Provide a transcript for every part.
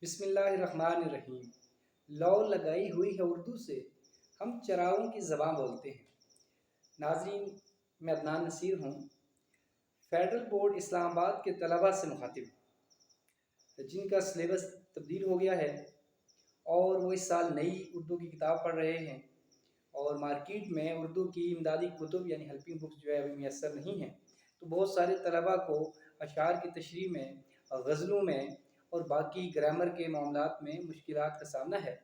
بسم اللہ الرحمن الرحیم۔ لو لگائی ہوئی ہے اردو سے، ہم چراغوں کی زبان بولتے ہیں۔ ناظرین، میں عدنان نصیر ہوں، فیڈرل بورڈ اسلام آباد کے طلباء سے مخاطب ہوں جن کا سلیبس تبدیل ہو گیا ہے اور وہ اس سال نئی اردو کی کتاب پڑھ رہے ہیں اور مارکیٹ میں اردو کی امدادی کتب یعنی ہیلپنگ بکس جو ہے ابھی میسر نہیں ہیں، تو بہت سارے طلباء کو اشعار کی تشریح میں، غزلوں میں اور باقی گرامر کے معاملات میں مشکلات کا سامنا ہے۔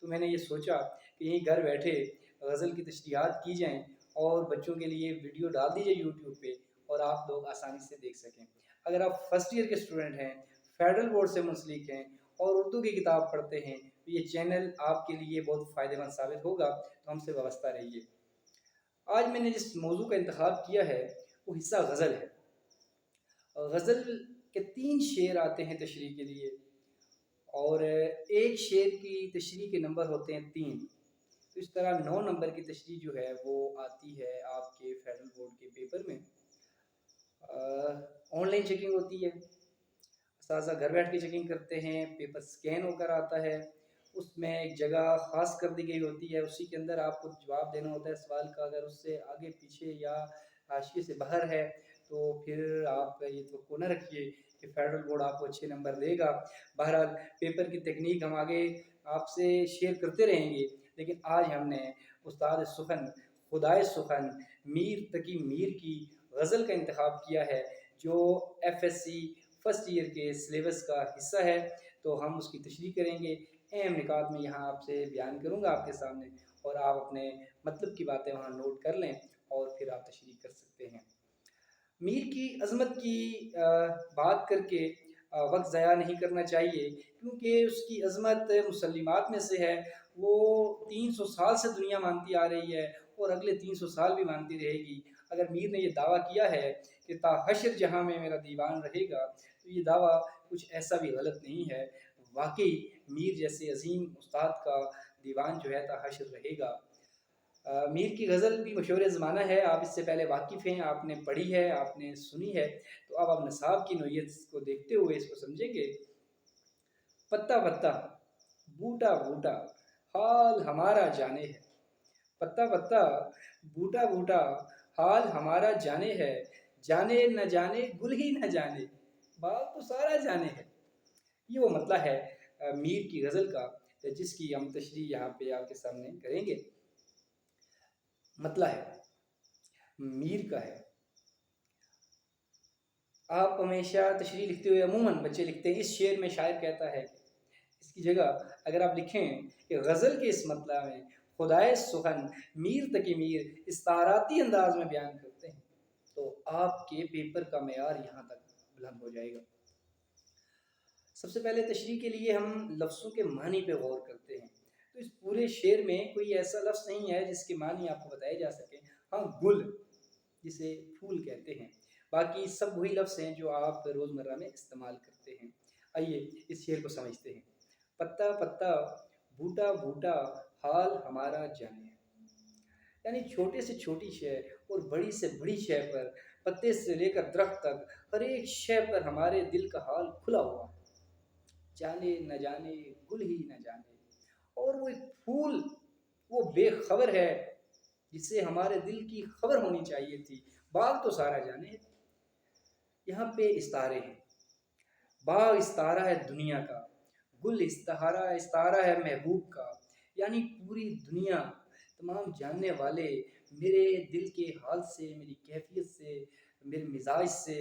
تو میں نے یہ سوچا کہ یہیں گھر بیٹھے غزل کی تشریحات کی جائیں اور بچوں کے لیے ویڈیو ڈال دی جائے یوٹیوب پہ اور آپ لوگ آسانی سے دیکھ سکیں۔ اگر آپ فرسٹ ایئر کے اسٹوڈنٹ ہیں، فیڈرل بورڈ سے منسلک ہیں اور اردو کی کتاب پڑھتے ہیں تو یہ چینل آپ کے لیے بہت فائدہ مند ثابت ہوگا، تو ہم سے وابستہ رہیے۔ آج میں نے جس موضوع کا انتخاب کیا ہے وہ حصہ غزل ہے۔ غزل کے 3 شعر آتے ہیں تشریح کے لیے اور ایک شعر کی تشریح کے نمبر ہوتے ہیں 3، تو اس طرح 9 نمبر کی تشریح جو ہے وہ آتی ہے آپ کے فیڈرل بورڈ کے پیپر میں۔ آن لائن چیکنگ ہوتی ہے، اساتذہ گھر بیٹھ کے چیکنگ کرتے ہیں، پیپر سکین ہو کر آتا ہے، اس میں ایک جگہ خاص کر دی گئی ہوتی ہے، اسی کے اندر آپ کو جواب دینا ہوتا ہے سوال کا۔ اگر اس سے آگے پیچھے یا حاشیے سے باہر ہے تو پھر آپ یہ توقع نہ رکھیے کہ فیڈرل بورڈ آپ کو اچھے نمبر دے گا۔ بہرحال پیپر کی تکنیک ہم آگے آپ سے شیئر کرتے رہیں گے، لیکن آج ہم نے استاد سخن خدائے سخن میر تقی میر کی غزل کا انتخاب کیا ہے جو F S C first year کے سلیبس کا حصہ ہے، تو ہم اس کی تشریح کریں گے۔ اہم نکات میں یہاں آپ سے بیان کروں گا آپ کے سامنے، اور آپ اپنے مطلب کی باتیں وہاں نوٹ کر لیں اور پھر آپ تشریح کر سکتے ہیں۔ میر کی عظمت کی بات کر کے وقت ضائع نہیں کرنا چاہیے، کیونکہ اس کی عظمت مسلمات میں سے ہے۔ وہ 300 سال سے دنیا مانتی آ رہی ہے اور اگلے 300 سال بھی مانتی رہے گی۔ اگر میر نے یہ دعویٰ کیا ہے کہ تا حشر جہاں میں میرا دیوان رہے گا، تو یہ دعویٰ کچھ ایسا بھی غلط نہیں ہے۔ واقعی میر جیسے عظیم استاد کا دیوان جو ہے تا حشر رہے گا۔ میر کی غزل بھی مشہور زمانہ ہے، آپ اس سے پہلے واقف ہیں، آپ نے پڑھی ہے، آپ نے سنی ہے، تو اب آپ نصاب کی نوعیت کو دیکھتے ہوئے اس کو سمجھیں گے۔ پتا پتا بوٹا بوٹا حال ہمارا جانے ہے، پتا پتا بوٹا بوٹا حال ہمارا جانے ہے، جانے نہ جانے گل ہی نہ جانے باغ تو سارا جانے ہے۔ یہ وہ مطلب ہے میر کی غزل کا جس کی ہم تشریح یہاں پہ آپ کے سامنے کریں گے۔ مطلب ہے میر کا ہے۔ آپ ہمیشہ تشریح لکھتے ہوئے عموماً بچے لکھتے ہیں، اس شعر میں شاعر کہتا ہے، اس کی جگہ اگر آپ لکھیں کہ غزل کے اس مطلب میں خدائے سخن میر تقی میر استعاراتی انداز میں بیان کرتے ہیں، تو آپ کے پیپر کا معیار یہاں تک بلند ہو جائے گا۔ سب سے پہلے تشریح کے لیے ہم لفظوں کے معنی پہ غور کرتے ہیں، تو اس پورے شعر میں کوئی ایسا لفظ نہیں ہے جس کے معنی آپ کو بتائے جا سکیں۔ ہاں، گل جسے پھول کہتے ہیں، باقی سب وہی لفظ ہیں جو آپ روزمرہ میں استعمال کرتے ہیں۔ آئیے اس شعر کو سمجھتے ہیں۔ پتا پتا بوٹا بوٹا حال ہمارا جانے ہے، یعنی چھوٹے سے چھوٹی شے اور بڑی سے بڑی شے پر، پتے سے لے کر درخت تک ہر ایک شے پر ہمارے دل کا حال کھلا ہوا ہے۔ جانے نہ جانے گل ہی نہ جانے، اور وہ ایک پھول وہ بے خبر ہے جسے ہمارے دل کی خبر ہونی چاہیے تھی۔ باغ تو سارا جانے ہے۔ یہاں پہ استعارے ہیں۔ باغ استعارہ ہے دنیا کا، گل استعارہ ہے محبوب کا، یعنی پوری دنیا، تمام جاننے والے میرے دل کے حال سے، میری کیفیت سے، میرے مزاج سے،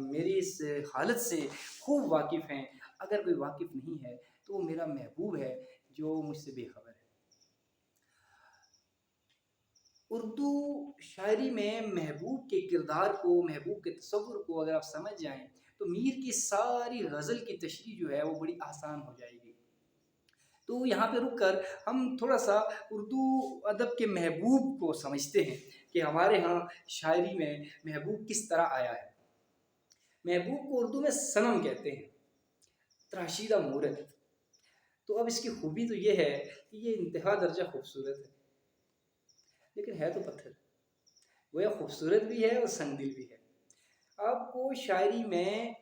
میری اس حالت سے خوب واقف ہیں۔ اگر کوئی واقف نہیں ہے تو وہ میرا محبوب ہے جو مجھ سے بے خبر ہے۔ اردو شاعری میں محبوب کے کردار کو، محبوب کے تصور کو اگر آپ سمجھ جائیں تو میر کی ساری غزل کی تشریح جو ہے وہ بڑی آسان ہو جائے گی۔ تو یہاں پہ رک کر ہم تھوڑا سا اردو ادب کے محبوب کو سمجھتے ہیں کہ ہمارے ہاں شاعری میں محبوب کس طرح آیا ہے۔ محبوب کو اردو میں صنم کہتے ہیں، تراشیدہ مورت۔ تو اب اس کی خوبی تو یہ ہے کہ یہ انتہا درجہ خوبصورت ہے، لیکن ہے تو پتھر، وہ خوبصورت بھی ہے اور سنگ دل بھی ہے۔ آپ کو شاعری میں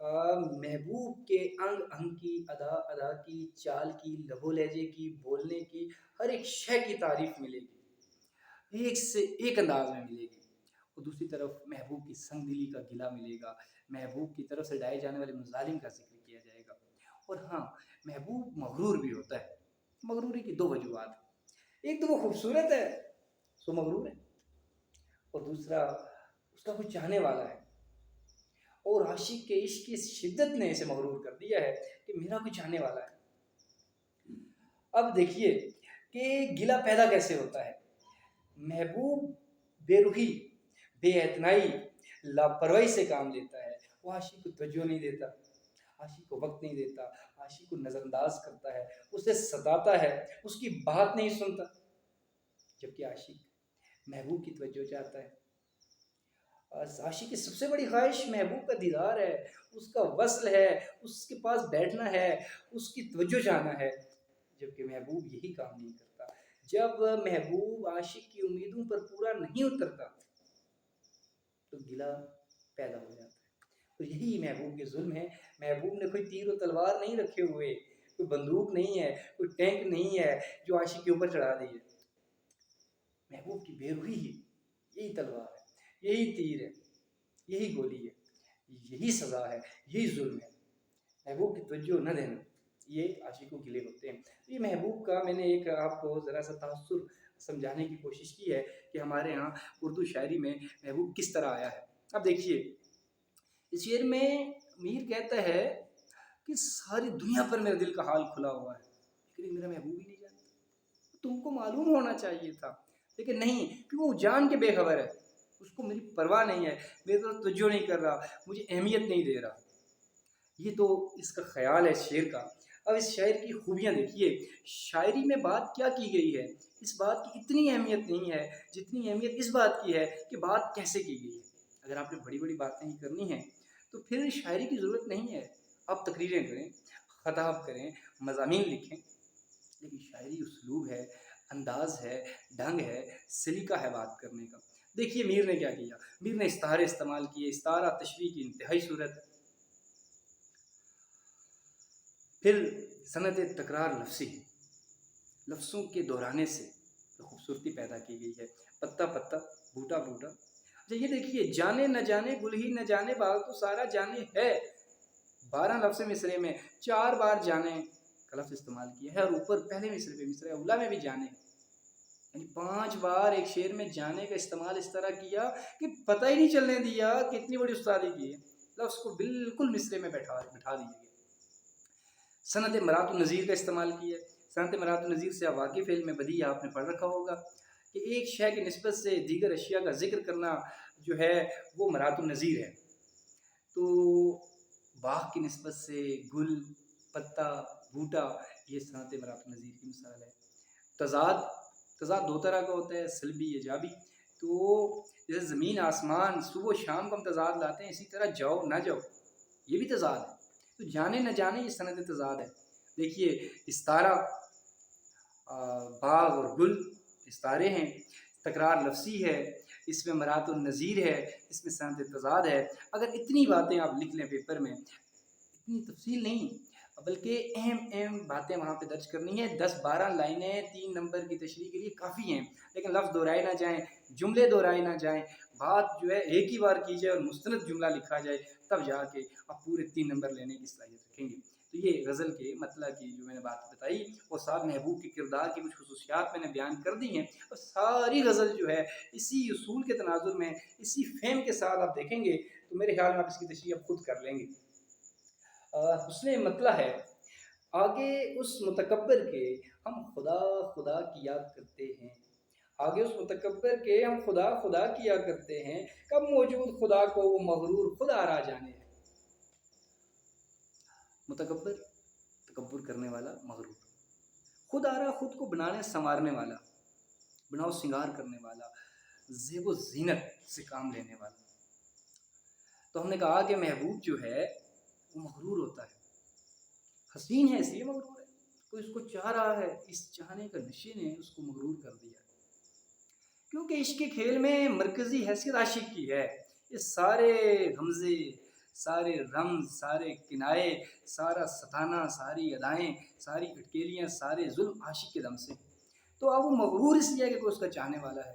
محبوب کے انگ انگ کی، ادا ادا کی، چال کی، لب و لہجے کی، بولنے کی، ہر ایک شے کی تعریف ملے گی، ایک سے ایک انداز میں ملے گی۔ اور دوسری طرف محبوب کی سنگ دلی کا گلہ ملے گا، محبوب کی طرف سے ڈھائے جانے والے مظالم کا ذکر کیا جائے گا۔ اور ہاں، محبوب مغرور بھی ہوتا ہے۔ مغروری کی دو وجوہات ہیں، ایک تو وہ خوبصورت ہے سو مغرور ہے، اور دوسرا اس کا کوئی چاہنے والا ہے، اور عاشق کے عشق کی شدت نے اسے مغرور کر دیا ہے کہ میرا کوئی چاہنے والا ہے۔ اب دیکھیے کہ گلہ پیدا کیسے ہوتا ہے۔ محبوب بے رخی، بے اعتنائی، لاپرواہی سے کام لیتا ہے، وہ عاشق کو توجہ نہیں دیتا، عاشق کو وقت نہیں دیتا، عاشق کو نظر انداز کرتا ہے، اسے ستاتا ہے، اس کی بات نہیں سنتا، جبکہ عاشق محبوب کی توجہ چاہتا ہے۔ عاشق کی سب سے بڑی خواہش محبوب کا دیدار ہے، اس کا وصل ہے، اس کے پاس بیٹھنا ہے، اس کی توجہ چاہنا ہے، جبکہ محبوب یہی کام نہیں کرتا۔ جب محبوب عاشق کی امیدوں پر پورا نہیں اترتا تو گلہ پیدا ہو جاتا ہے، اور یہی محبوب کے ظلم ہے۔ محبوب نے کوئی تیر و تلوار نہیں رکھے ہوئے، کوئی بندوق نہیں ہے، کوئی ٹینک نہیں ہے جو عاشق کے اوپر چڑھا دی ہے۔ محبوب کی بے روحی ہی یہی تلوار ہے، یہی تیر ہے، یہی گولی ہے، یہی سزا ہے، یہی ظلم ہے۔ محبوب کی توجہ نہ دینا، یہ عاشقوں کے لیے ہوتے ہیں۔ یہ محبوب کا میں نے ایک آپ کو ذرا سا تاثر سمجھانے کی کوشش کی ہے کہ ہمارے ہاں اردو شاعری میں محبوب کس طرح آیا ہے۔ اب دیکھیے اس شعر میں میر کہتا ہے کہ ساری دنیا پر میرے دل کا حال کھلا ہوا ہے، لیکن میرا محبوب ہی نہیں جانتا۔ تم کو معلوم ہونا چاہیے تھا، لیکن نہیں، کیونکہ وہ جان کے بے خبر ہے، اس کو میری پرواہ نہیں ہے، میرے طرف توجہ نہیں کر رہا، مجھے اہمیت نہیں دے رہا۔ یہ تو اس کا خیال ہے شعر کا۔ اب اس شاعر کی خوبیاں دیکھیے، شاعری میں بات کیا کی گئی ہے، اس بات کی اتنی اہمیت نہیں ہے جتنی اہمیت اس بات کی ہے کہ بات کیسے کی گئی ہے۔ اگر آپ نے بڑی بڑی باتیں ہی کرنی ہیں تو پھر شاعری کی ضرورت نہیں ہے، آپ تقریریں کریں، خطاب کریں، مضامین لکھیں، لیکن شاعری اسلوب ہے، انداز ہے، ڈھنگ ہے، سلیقہ ہے بات کرنے کا۔ دیکھیے میر نے کیا کیا، میر نے استعارے استعمال کیے، استعارہ تشبیہ کی انتہائی صورت ہے۔ پھر صنعت تکرار لفظی، لفظوں کے دہرانے سے خوبصورتی پیدا کی گئی ہے۔ پتا پتا، بوٹا بوٹا، اچھا یہ دیکھیے، جانے نہ جانے گل ہی نہ جانے باغ تو سارا جانے ہے، 12 لفظ مصرے میں 4 بار جانے کا لفظ استعمال کیا ہے، اور اوپر پہلے مصرے پہ مصرع اولا میں بھی جانے، یعنی 5 بار ایک شعر میں جانے کا استعمال اس طرح کیا کہ پتہ ہی نہیں چلنے دیا کہ اتنی بڑی استادی کی ہے، لفظ کو بالکل مصرے میں بٹھا دیا گیا۔ صنعت مرات النظیر کا استعمال کیا ہے۔ صنعت مرات النظیر سے واقف علم میں بدیع آپ نے پڑھ رکھا ہوگا کہ ایک شے کی نسبت سے دیگر اشیاء کا ذکر کرنا جو ہے وہ مرات النظیر ہے۔ تو باغ کی نسبت سے گل، پتا، بوٹا، یہ صنعت مرات النظیر کی مثال ہے۔ تضاد 2 طرح کا ہوتا ہے، سلبی ایجابی۔ تو جیسے زمین آسمان صبح و شام کو ہم تضاد لاتے ہیں، اسی طرح جاؤ نہ جاؤ یہ بھی تضاد ہے۔ تو جانے نہ جانے یہ صنعت تضاد ہے۔ دیکھیے استعارہ، باغ اور گل استعارے ہیں، تکرار لفظی ہے، اس میں مرات النظیر ہے، اس میں صنعت تضاد ہے۔ اگر اتنی باتیں آپ لکھ لیں پیپر میں، اتنی تفصیل نہیں بلکہ اہم باتیں وہاں پہ درج کرنی ہے، 10-12 لائنیں 3 نمبر کی تشریح کے لیے کافی ہیں، لیکن لفظ دہرائے نہ جائیں، جملے دہرائے نہ جائیں، بات جو ہے ایک ہی بار کی جائے اور مستند جملہ لکھا جائے، تب جا کے آپ پورے 3 نمبر لینے کی صلاحیت رکھیں گے۔ تو یہ غزل کے مطلع کی جو میں نے بات بتائی، اور ساتھ محبوب کے کردار کی کچھ خصوصیات میں نے بیان کر دی ہیں، اور ساری غزل جو ہے اسی اصول کے تناظر میں، اسی فہم کے ساتھ آپ دیکھیں گے تو میرے خیال میں آپ اس کی تشریح اب خود کر لیں گے۔ حسن مطلع ہے، آگے اس متکبر کے ہم خدا خدا کیا کرتے ہیں، آگے اس متکبر کے ہم خدا خدا کیا کرتے ہیں، کب موجود خدا کو وہ مغرور خود آرا جانے ہے۔ متکبر، تکبر کرنے والا، مغرور، خود آرا، خود کو بنانے سنوارنے والا، بناؤ سنگار کرنے والا، زیب و زینت سے کام لینے والا۔ تو ہم نے کہا کہ محبوب جو ہے وہ مغرور ہوتا ہے، حسین ہے اس لیے مغرور ہے، کوئی اس کو چاہ رہا ہے، اس چاہنے کا نشے نے اس کو مغرور کر دیا، کیونکہ عشق کے کھیل میں مرکزی حیثیت عاشق کی ہے۔ یہ سارے غمزے، سارے رمز، سارے کنائے، سارا ستانا، ساری ادائیں، ساری اٹکیلیاں، سارے ظلم عاشق کے دم سے۔ تو اب وہ مغرور اس لیے کہ کوئی اس کا چاہنے والا ہے،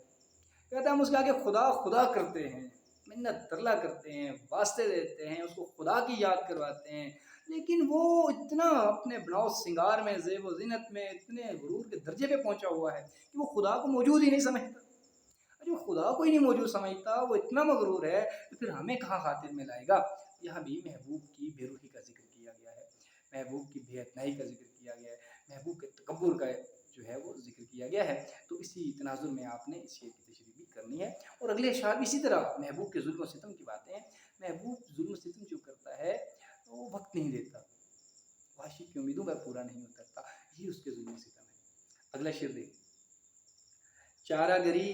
کہتا ہے ہم اس کے آگے خدا خدا کرتے ہیں، منت ترلا کرتے ہیں، واسطے دیتے ہیں، اس کو خدا کی یاد کرواتے ہیں، لیکن وہ اتنا اپنے بناؤ سنگار میں، زیب و زینت میں اتنے غرور کے درجے پہ پہنچا ہوا ہے کہ وہ خدا کو موجود ہی نہیں سمجھتا۔ جو خدا کو ہی نہیں موجود سمجھتا، وہ اتنا مغرور ہے، تو پھر ہمیں کہاں خاطر میں لائے گا؟ یہاں بھی محبوب کی بے روحی کا ذکر کیا گیا ہے، محبوب کی بے اتنائی کا ذکر کیا گیا ہے، محبوب کے تکبر کا جو ہے وہ ذکر کیا گیا ہے۔ تو اسی تناظر میں آپ نے اس شعر کی تشریح بھی کرنی ہے، اور اگلے اشعار بھی اسی طرح محبوب کے ظلم و ستم کی باتیں ہیں۔ محبوب ظلم و ستم جو کرتا ہے تو وہ وقت نہیں دیتا، عاشق کی امیدوں پر پورا نہیں اترتا، یہ اس کے ظلم و ستم ہے۔ اگلا شعر دیکھ، چارہ گری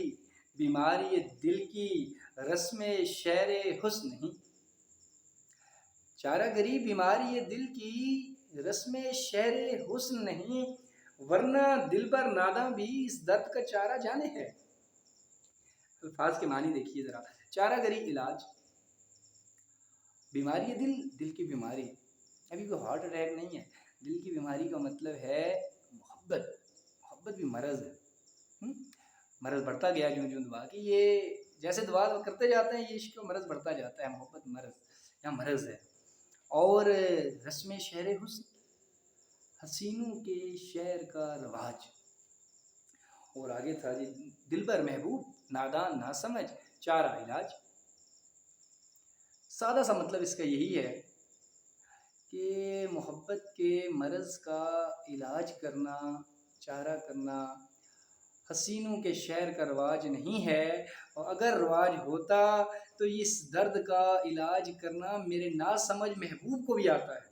بیماری دل کی رسم شہر حسن نہیں، چارہ گری بیماری دل کی رسم شہر حسن نہیں، ورنہ دل بر ناداں بھی اس درد کا چارہ جانے ہے۔ الفاظ کے معنی دیکھیے ذرا، چارہ گری علاج، بیماری دل، دل کی بیماری، ابھی کوئی ہارٹ اٹیک نہیں ہے، دل کی بیماری کا مطلب ہے محبت، محبت بھی مرض ہے، مرض بڑھتا گیا جوں جوں دعا کی، یہ جیسے دعا کرتے جاتے ہیں یہ عشق کا مرض بڑھتا جاتا ہے، محبت مرض یا مرض ہے۔ اور رسم شہر حسن، حسینوں کے شہر کا رواج، اور آگے تھا جی دل بر محبوب نادان نہ سمجھ چارہ علاج۔ سادہ سا مطلب اس کا یہی ہے کہ محبت کے مرض کا علاج کرنا، چارہ کرنا حسینوں کے شہر کا رواج نہیں ہے، اور اگر رواج ہوتا تو اس درد کا علاج کرنا میرے نا سمجھ محبوب کو بھی آتا ہے۔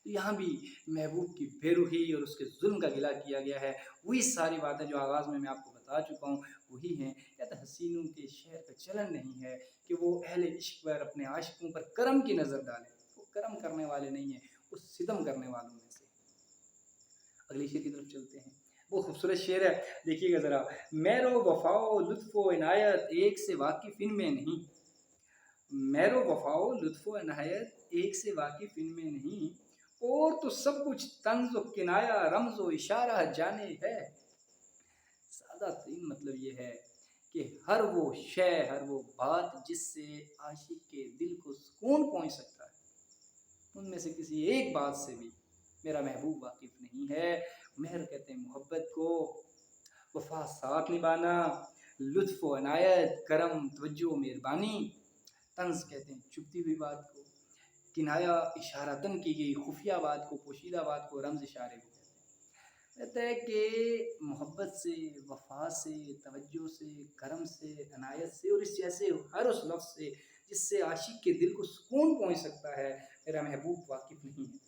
یہاں بھی محبوب کی بے روحی اور اس کے ظلم کا گلہ کیا گیا ہے، وہی ساری باتیں جو آغاز میں آپ کو بتا چکا ہوں وہی ہیں۔ کہتا حسینوں کے شہر کا چلن نہیں ہے کہ وہ اہل عشق پر، اپنے عاشقوں پر کرم کی نظر ڈالیں، وہ کرم کرنے والے نہیں ہیں، وہ ستم کرنے والوں میں سے۔ اگلی شعر کی طرف چلتے ہیں، وہ خوبصورت شعر ہے، دیکھیے گا ذرا، مہر و وفا و لطف و عنایت ایک سے واقف ان میں نہیں، مہر و وفا و لطف و عنایت ایک سے واقف ان میں نہیں، اور تو سب کچھ طنز و کنایا رمز و اشارہ جانے ہے۔ سادہ ترین مطلب یہ ہے کہ ہر وہ شے، ہر وہ بات جس سے عاشق کے دل کو سکون پہنچ سکتا ہے، ان میں سے کسی ایک بات سے بھی میرا محبوب واقف نہیں ہے۔ مہر کہتے ہیں محبت کو، وفا ساتھ نبھانا، لطف و عنایت کرم توجہ و مہربانی، طنز کہتے ہیں چھپتی ہوئی بات کو، کنایا اشارتاً کی گئی خفیہ بات کو، پوشیدہ بات کو، رمز اشارے کو کہتے ہیں کہ محبت سے، وفا سے، توجہ سے، کرم سے، عنایت سے، اور اس جیسے ہر اس لفظ سے جس سے عاشق کے دل کو سکون پہنچ سکتا ہے، میرا محبوب واقف نہیں ہے۔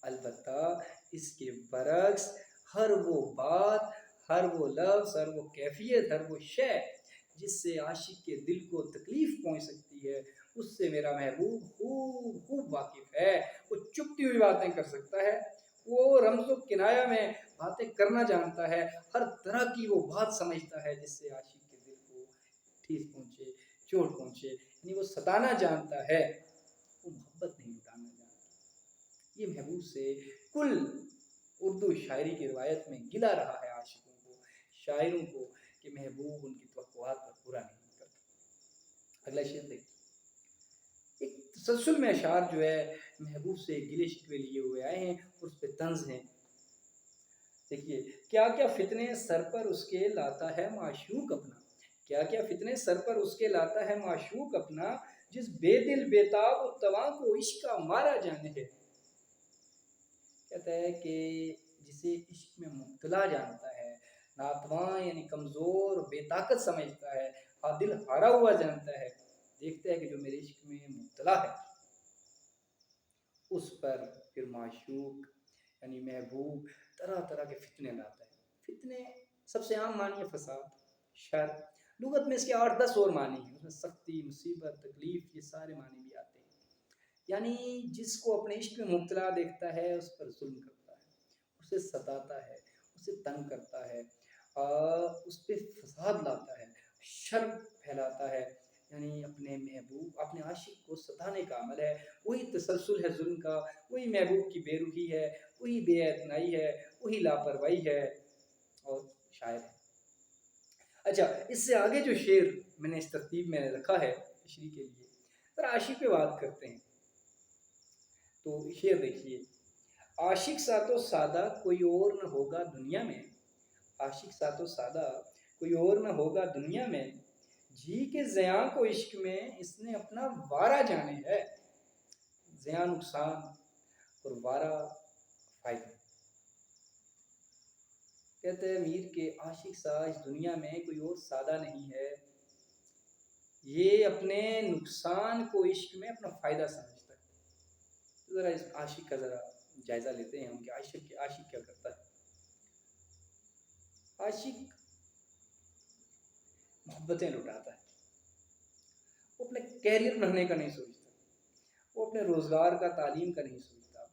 البتہ اس کے برعکس ہر وہ بات، ہر وہ لفظ، ہر وہ کیفیت، ہر وہ شے جس سے عاشق کے دل کو تکلیف پہنچ سکتی ہے، اس سے میرا محبوب خوب خوب واقف ہے۔ وہ چپتی ہوئی باتیں کر سکتا ہے، وہ رمز و کنایا میں باتیں کرنا جانتا ہے، ہر طرح کی وہ بات سمجھتا ہے جس سے عاشق کے دل کو ٹھیس پہنچے، چوٹ پہنچے، یعنی وہ ستانا جانتا ہے، وہ محبت نہیں لٹانا جانتا۔ یہ محبوب سے کل اردو شاعری کی روایت میں گلا رہا ہے عاشقوں کو، شاعروں کو، کہ محبوب ان کی توقعات پر پورا نہیں کرتا۔ اگلا شعر دیکھیں، ایک تسلسل میں اشعار جو ہے محبوب سے گلے شکوے لیے ہوئے آئے ہیں اور اس پہ طنز ہیں۔ دیکھیے، کیا کیا فتنے سر پر اس کے لاتا ہے معشوق اپنا، کیا کیا فتنے سر پر اس کے لاتا ہے معشوق اپنا، جس بے دل بے تاب و تواں کو عشق کا مارا جانے ہے۔ کہتا ہے کہ جسے عشق میں مبتلا جانتا ہے، ناتواں یعنی کمزور بے طاقت سمجھتا ہے، دل ہارا ہوا جانتا ہے، دیکھتا ہے کہ جو میرے عشق میں مبتلا ہے اس پر پھر معشوق یعنی محبوب طرح طرح کے فتنے لاتا ہے۔ فتنے سب سے عام معنی ہے فساد، شر، لغت میں اس کے 8-10 اور معنی ہیں، اس میں سختی، مصیبت، تکلیف، یہ سارے معنی بھی آتے ہیں۔ یعنی جس کو اپنے عشق میں مبتلا دیکھتا ہے اس پر ظلم کرتا ہے، اسے ستاتا ہے، اسے تنگ کرتا ہے، اس پہ فساد لاتا ہے، شر پھیلاتا ہے، یعنی اپنے محبوب اپنے عاشق کو ستانے کا عمل ہے، وہی تسلسل ہے ظلم کا، وہی محبوب کی بے روحی ہے، وہی بے اعتنائی ہے، وہی لاپرواہی ہے اور شاعر ہے۔ اچھا، اس سے آگے جو شعر میں نے اس ترتیب میں رکھا ہے تشریح کے لیے، ذرا عاشق پہ بات کرتے ہیں۔ تو شعر دیکھیے، عاشق سات و سادہ کوئی اور نہ ہوگا دنیا میں، عاشق سات و سادہ کوئی اور نہ ہوگا دنیا میں، جی کے زیاں کو عشق میں اس نے اپنا وارہ جانے ہے، زیاں نقصان اور وارہ فائدہ۔ کہتے ہیں میر کے عاشق سا اس دنیا میں کوئی اور سادہ نہیں ہے، یہ اپنے نقصان کو عشق میں اپنا فائدہ سمجھتا ہے۔ تو ذرا اس عاشق کا ذرا جائزہ لیتے ہیں ہم کہ عاشق کیا کرتا ہے۔ عاشق محبتیں لٹاتا ہے، وہ اپنے کیریئر بنانے کا نہیں سوچتا، وہ اپنے روزگار کا تعلیم کا نہیں سوچتا،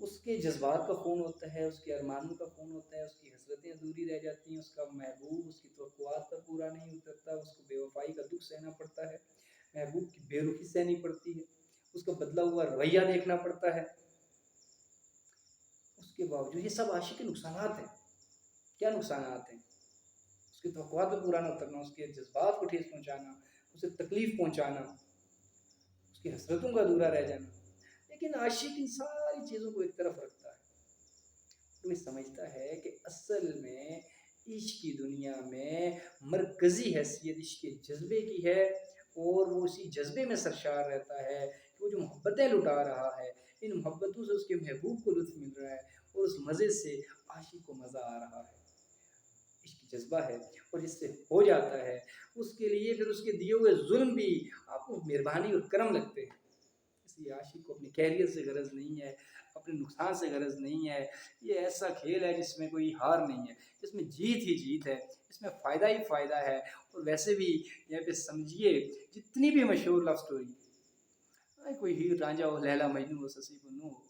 اس کے جذبات کا خون ہوتا ہے، اس کے ارمانوں کا خون ہوتا ہے، اس کی حسرتیں ادھوری رہ جاتی ہیں، اس کا محبوب اس کی توقعات پر پورا نہیں اترتا، اس کو بے وفائی کا دکھ سہنا پڑتا ہے، محبوب کی بے رخی سہنی پڑتی ہے، اس کا بدلا ہوا رویہ دیکھنا پڑتا ہے۔ اس کے باوجود یہ سب عاشق کے نقصانات ہیں۔ کیا نقصانات ہیں؟ اس کی توقعات پر پورا نہ اترنا، اس کے جذبات کو ٹھیس پہنچانا، اسے تکلیف پہنچانا، اس کی حسرتوں کا ادھورا رہ جانا۔ لیکن عاشق ان ساری چیزوں کو ایک طرف رکھتا ہے، وہ سمجھتا ہے کہ اصل میں عشق کی دنیا میں مرکزی حیثیت عشق کے جذبے کی ہے، اور وہ اسی جذبے میں سرشار رہتا ہے کہ وہ جو محبتیں لٹا رہا ہے، ان محبتوں سے اس کے محبوب کو لطف مل رہا ہے، اور اس مزے سے عاشق کو مزہ آ رہا ہے۔ عشق جذبہ ہے، اور جس سے ہو جاتا ہے اس کے لیے پھر اس کے دیے ہوئے ظلم بھی آپ کو مہربانی اور کرم لگتے ہیں۔ اس لیے عاشق کو اپنے کیریئر سے غرض نہیں ہے، اپنے نقصان سے غرض نہیں ہے۔ یہ ایسا کھیل ہے جس میں کوئی ہار نہیں ہے، جس میں جیت ہی جیت ہے، اس میں فائدہ ہی فائدہ ہے۔ اور ویسے بھی یہاں پہ سمجھیے، جتنی بھی مشہور لو سٹوری، کوئی ہیر رانجھا ہو، لیلا مجنوں ہو، سسی پنو ہو،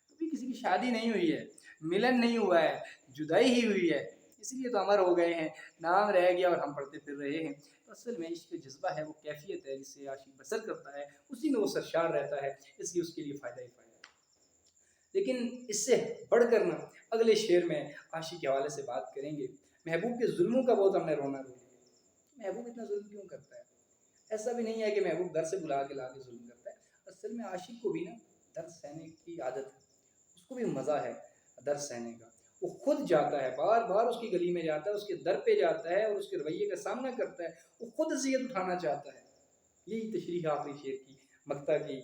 کبھی کسی کی شادی نہیں ہوئی ہے، ملن نہیں ہوا ہے، جدائی ہی ہوئی ہے، اس لیے تو امر ہو گئے ہیں، نام رہ گیا اور ہم پڑھتے پھر رہے ہیں۔ تو اصل میں عشق جذبہ ہے، وہ کیفیت ہے جس سے عاشق بسر کرتا ہے، اسی میں وہ سرشار رہتا ہے، اس لیے اس کے لیے فائدہ ہی فائدہ ہے۔ لیکن اس سے بڑھ کر نا اگلے شعر میں عاشق کے حوالے سے بات کریں گے۔ محبوب کے ظلموں کا بہت ہم نے رونا رو لیا، محبوب اتنا ظلم کیوں کرتا ہے؟ ایسا بھی نہیں ہے کہ محبوب گھر سے بلا کے لا کے ظلم کرتا ہے، اصل میں عاشق کو بھی نا درد سہنے کی عادت ہے، اس کو بھی مزہ ہے درد سہنے کا۔ وہ خود جاتا ہے، بار بار اس کی گلی میں جاتا ہے، اس کے در پہ جاتا ہے اور اس کے رویے کا سامنا کرتا ہے، وہ خود اذیت اٹھانا چاہتا ہے۔ یہی تشریح آخری شعر کی مقطع کی،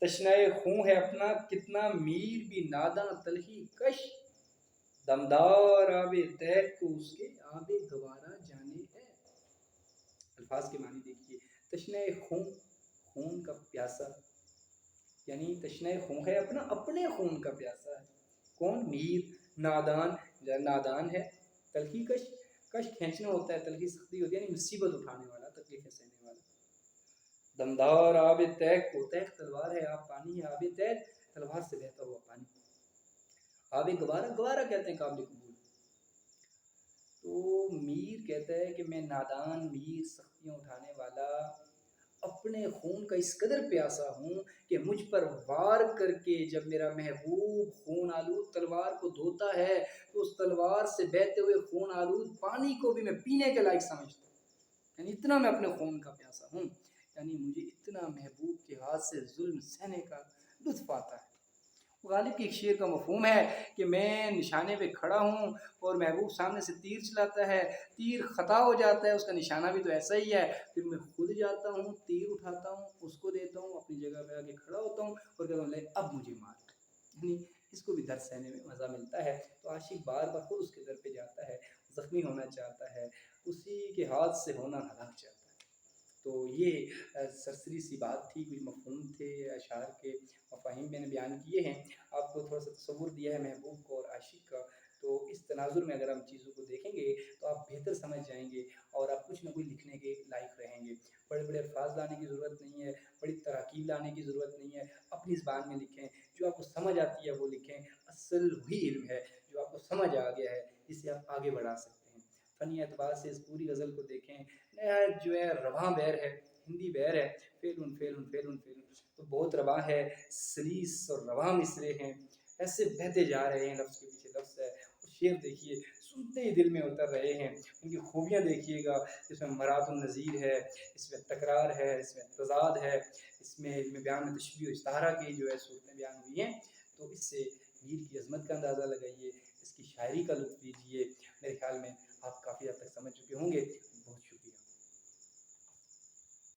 تشنائے خوں ہے اپنا کتنا میر بھی ناداں تلخی کش، دمدار آب تیغ کو اس کے آب گوارا جانے ہے۔ الفاظ کے معنی دیکھیے، تشنائے خون، خون کا پیاسا، یعنی تشنائے خون ہے اپنا، اپنے خون کا پیاسا ہے کون؟ میر، نادان، نادان ہے، تلخی کش، کش کھینچنا ہوتا ہے، تلخی سختی ہوتی ہے، یعنی مصیبت اٹھانے والا، تکلیفیں سہنے والا۔ دمدار آب تیغ کو، تیغ تلوار ہے، آب پانی ہے، آب تیغ تلوار سے بہتا ہوا پانی، آب گوارا، گوارا کہتے ہیں قابل قبول۔ تو میر کہتا ہے کہ میں نادان، میر، سختیاں اٹھانے والا، اپنے خون کا اس قدر پیاسا ہوں کہ مجھ پر وار کر کے جب میرا محبوب خون آلود تلوار کو دھوتا ہے تو اس تلوار سے بہتے ہوئے خون آلود پانی کو بھی میں پینے کے لائق سمجھتا ہوں، یعنی اتنا میں اپنے خون کا پیاسا ہوں، یعنی مجھے اتنا محبوب کے ہاتھ سے ظلم سہنے کا لطف آتا ہے۔ غالب کے ایک شعر کا مفہوم ہے کہ میں نشانے پہ کھڑا ہوں اور محبوب سامنے سے تیر چلاتا ہے، تیر خطا ہو جاتا ہے، اس کا نشانہ بھی تو ایسا ہی ہے، پھر میں خود جاتا ہوں، تیر اٹھاتا ہوں، اس کو دیتا ہوں، اپنی جگہ پہ آ کے کھڑا ہوتا ہوں اور کہتا ہوں لے اب مجھے مار، یعنی اس کو بھی درد سہنے میں مزہ ملتا ہے۔ تو عاشق بار بار خود اس کے در پہ جاتا ہے، زخمی ہونا چاہتا ہے، اسی کے ہاتھ سے ہونا ہلاک چاہتا ہے۔ تو یہ سرسری سی بات تھی، کچھ مفہوم تھے اشعار کے، مفاہیم میں نے بیان کیے ہیں، آپ کو تھوڑا سا تصور دیا ہے محبوب کو اور عاشق کا۔ تو اس تناظر میں اگر ہم چیزوں کو دیکھیں گے تو آپ بہتر سمجھ جائیں گے اور آپ کچھ نہ کچھ لکھنے کے لائق رہیں گے۔ بڑے بڑے الفاظ لانے کی ضرورت نہیں ہے، بڑی تراکیب لانے کی ضرورت نہیں ہے، اپنی زبان میں لکھیں، جو آپ کو سمجھ آتی ہے وہ لکھیں، اصل وہی علم ہے جو آپ کو سمجھ آ گیا ہے، جسے آپ آگے بڑھا سکتے ہیں۔ فنی اعتبار سے اس پوری غزل کو دیکھیں، نہایت جو ہے رواں بیر ہے، ہندی بیر ہے، فعل فعل فعل فعل، تو بہت رواں ہے، سلیس اور رواں مصرے ہیں، ایسے بہتے جا رہے ہیں، لفظ کے پیچھے لفظ ہے، اور شعر دیکھیے سنتے ہی دل میں اتر رہے ہیں، ان کی خوبیاں دیکھیے گا، اس میں مرات النظیر ہے، اس میں تکرار ہے، اس میں تضاد ہے، اس میں علم بیان میں تشبیہ و استعارہ کی جو ہے صورتیں بیان ہوئی ہیں، تو اس سے میر کی عظمت کا اندازہ لگائیے، اس کی شاعری کا لطف لیجیے،